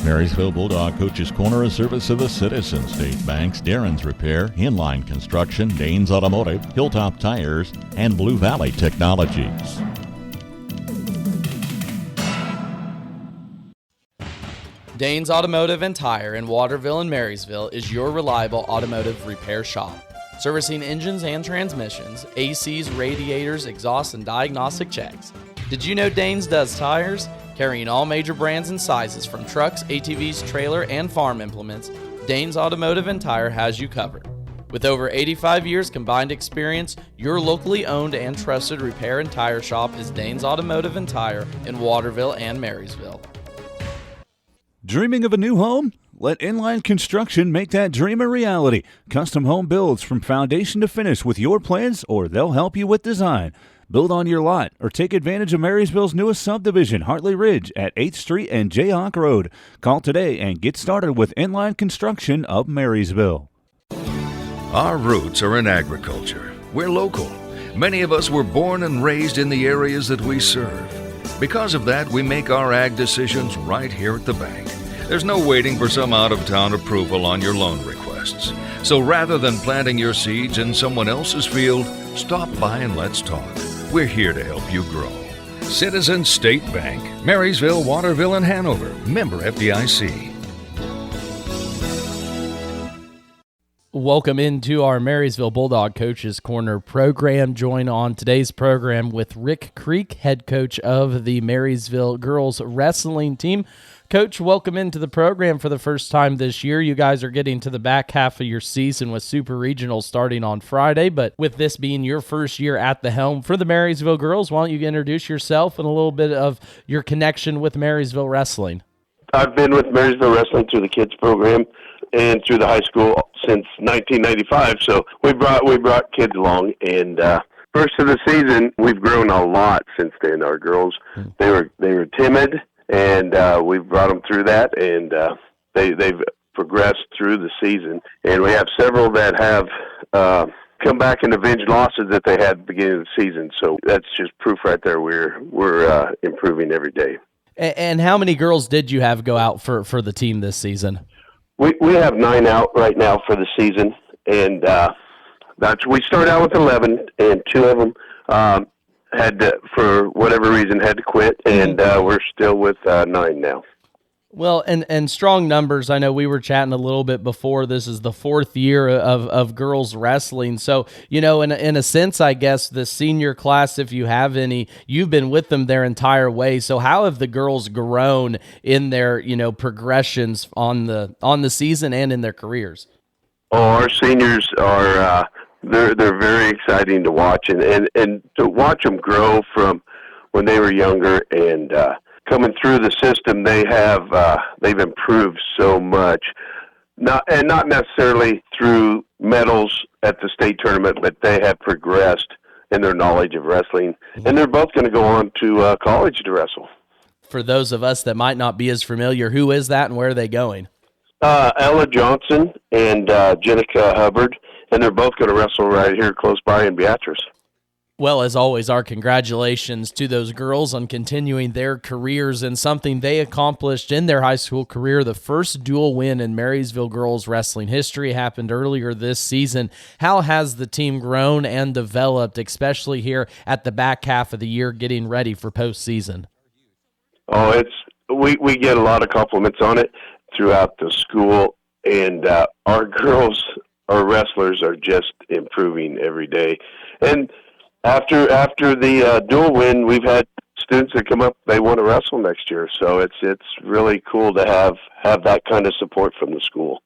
Marysville Bulldog Coach's Corner, a service of the Citizen State Banks, Darren's Repair, Inline Construction, Danes Automotive, Hilltop Tires, and Blue Valley Technologies. Danes Automotive and Tire in Waterville and Marysville is your reliable automotive repair shop. Servicing engines and transmissions, ACs, radiators, exhaust, and diagnostic checks. Did you know Danes does tires? Carrying all major brands and sizes from trucks, ATVs, trailer, and farm implements, Danes Automotive and Tire has you covered. With over 85 years combined experience, your locally owned and trusted repair and tire shop is Danes Automotive and Tire in Waterville and Marysville. Dreaming of a new home? Let Inline Construction make that dream a reality. Custom home builds from foundation to finish with your plans, or they'll help you with design. Build on your lot or take advantage of Marysville's newest subdivision, Hartley Ridge, at 8th Street and Jayhawk Road. Call today and get started with Inline Construction of Marysville. Our roots are in agriculture. We're local. Many of us were born and raised in the areas that we serve. Because of that, we make our ag decisions right here at the bank. There's no waiting for some out-of-town approval on your loan requests. So rather than planting your seeds in someone else's field, stop by and let's talk. We're here to help you grow. Citizen State Bank, Marysville, Waterville, and Hanover. Member FDIC. Welcome into our Marysville Bulldog Coaches Corner program. Join on today's program with Rick Creek, head coach of the Marysville girls wrestling team. Coach, welcome into the program for the first time this year. You guys are getting to the back half of your season with Super Regional starting on Friday, but with this being your first year at the helm for the Marysville girls, why don't you introduce yourself and a little bit of your connection with Marysville Wrestling? I've been with Marysville Wrestling through the kids program and through the high school since 1995, so we brought kids along, and first of the season, we've grown a lot since then. Our girls, they were timid, and we've brought them through that, and they've progressed through the season. And we have several that have come back and avenged losses that they had at the beginning of the season. So that's just proof right there. We're improving every day. And how many girls did you have go out for the team this season? We have 9 out right now for the season, and we started out with 11, and 2 of them had to, for whatever reason, had to quit, and we're still with 9 now. Well, and strong numbers. I know we were chatting a little bit before. This is the 4th year of girls wrestling. So, you know, in a sense, I guess the senior class, if you have any, you've been with them their entire way. So how have the girls grown in their, progressions on the season and in their careers? Oh, our seniors are they're very exciting to watch, and to watch them grow from when they were younger and coming through the system. They've improved so much, not necessarily through medals at the state tournament, but they have progressed in their knowledge of wrestling, and they're both going to go on to college to wrestle. For those of us that might not be as familiar, who is that and where are they going? Ella Johnson and Jenica Hubbard, and they're both going to wrestle right here close by in Beatrice. Well, as always, our congratulations to those girls on continuing their careers and something they accomplished in their high school career. The first dual win in Marysville girls wrestling history happened earlier this season. How has the team grown and developed, especially here at the back half of the year getting ready for postseason? Oh, we get a lot of compliments on it throughout the school, and our girls, our wrestlers, are just improving every day. And after the dual win, we've had students that come up, they want to wrestle next year. So it's really cool to have that kind of support from the school.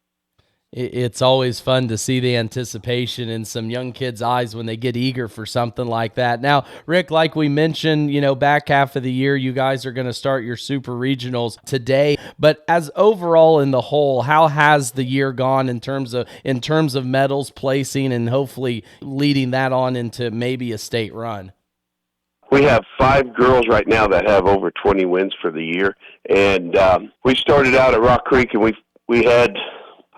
It's always fun to see the anticipation in some young kids' eyes when they get eager for something like that. Now, Rick, like we mentioned, back half of the year, you guys are going to start your super regionals today. But as overall in the whole, how has the year gone in terms of medals, placing, and hopefully leading that on into maybe a state run? We have 5 girls right now that have over 20 wins for the year. And we started out at Rock Creek, and we had,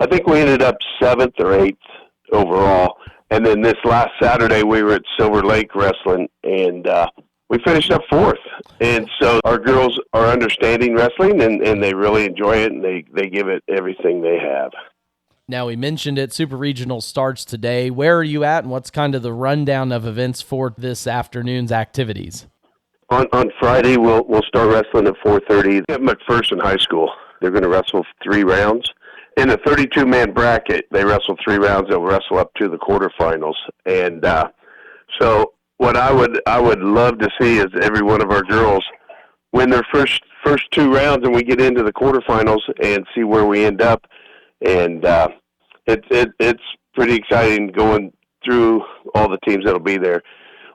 I think we ended up 7th or 8th overall. And then this last Saturday, we were at Silver Lake wrestling, and we finished up fourth. And so our girls are understanding wrestling, and they really enjoy it, and they give it everything they have. Now, we mentioned it, Super Regional starts today. Where are you at, and what's kind of the rundown of events for this afternoon's activities? On Friday, we'll start wrestling at 4:30 at McPherson High School. They're going to wrestle 3 rounds. In a 32-man bracket, they wrestle 3 rounds. They'll wrestle up to the quarterfinals. And so what I would love to see is every one of our girls win their first 2 rounds, and we get into the quarterfinals and see where we end up. And it's pretty exciting going through all the teams that'll be there.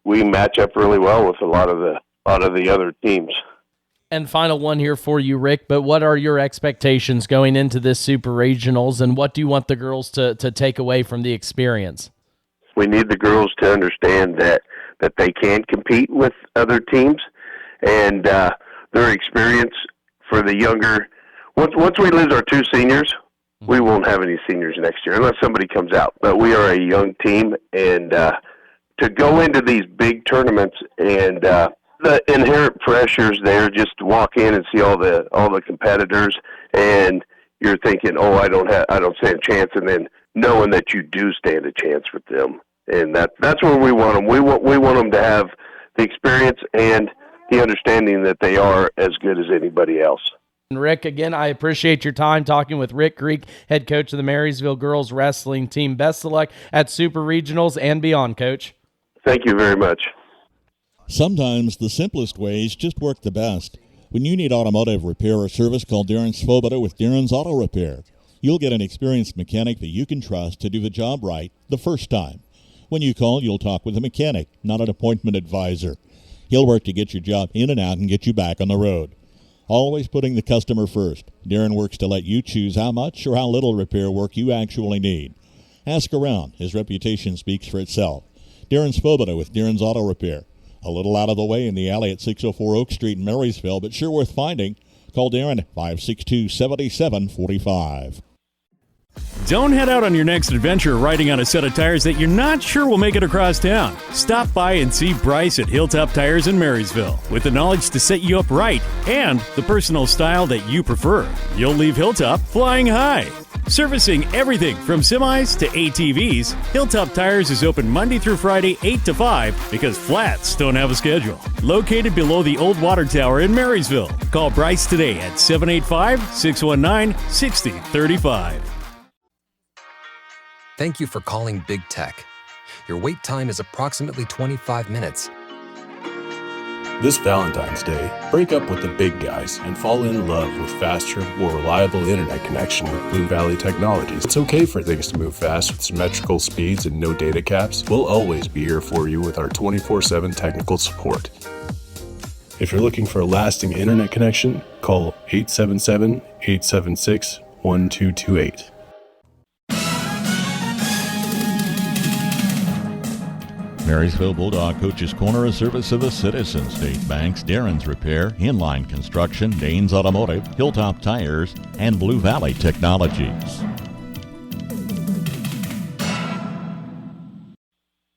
We match up really well with a lot of the other teams. And final one here for you, Rick, but what are your expectations going into this Super Regionals, and what do you want the girls to take away from the experience? We need the girls to understand that they can compete with other teams, and their experience for the younger. Once we lose our 2 seniors, we won't have any seniors next year unless somebody comes out. But we are a young team, and to go into these big tournaments and the inherent pressures there, just to walk in and see all the competitors, and you're thinking, I don't stand a chance, and then knowing that you do stand a chance with them, and that's where we want them. We want them to have the experience and the understanding that they are as good as anybody else. And Rick, again, I appreciate your time talking with Rick Greek, head coach of the Marysville girls wrestling team. Best of luck at Super Regionals and beyond, Coach. Thank you very much. Sometimes the simplest ways just work the best. When you need automotive repair or service, call Darren Svoboda with Darren's Auto Repair. You'll get an experienced mechanic that you can trust to do the job right the first time. When you call, you'll talk with a mechanic, not an appointment advisor. He'll work to get your job in and out and get you back on the road. Always putting the customer first. Darren works to let you choose how much or how little repair work you actually need. Ask around. His reputation speaks for itself. Darren Svoboda with Darren's Auto Repair. A little out of the way in the alley at 604 Oak Street in Marysville, but sure worth finding. Call Darren at 562-7745. Don't head out on your next adventure riding on a set of tires that you're not sure will make it across town. Stop by and see Bryce at Hilltop Tires in Marysville with the knowledge to set you up right and the personal style that you prefer. You'll leave Hilltop flying high. Servicing everything from semis to ATVs, Hilltop Tires is open Monday through Friday 8 to 5 because flats don't have a schedule. Located below the old water tower in Marysville. Call Bryce today at 785-619-6035. Thank you for calling Big Tech. Your wait time is approximately 25 minutes. This Valentine's Day, break up with the big guys and fall in love with faster, more reliable internet connection with Blue Valley Technologies. It's okay for things to move fast with symmetrical speeds and no data caps. We'll always be here for you with our 24/7 technical support. If you're looking for a lasting internet connection, call 877-876-1228. Marysville Bulldog Coach's Corner, a service of the Citizen State Banks, Darren's Repair, Inline Construction, Danes Automotive, Hilltop Tires, and Blue Valley Technologies.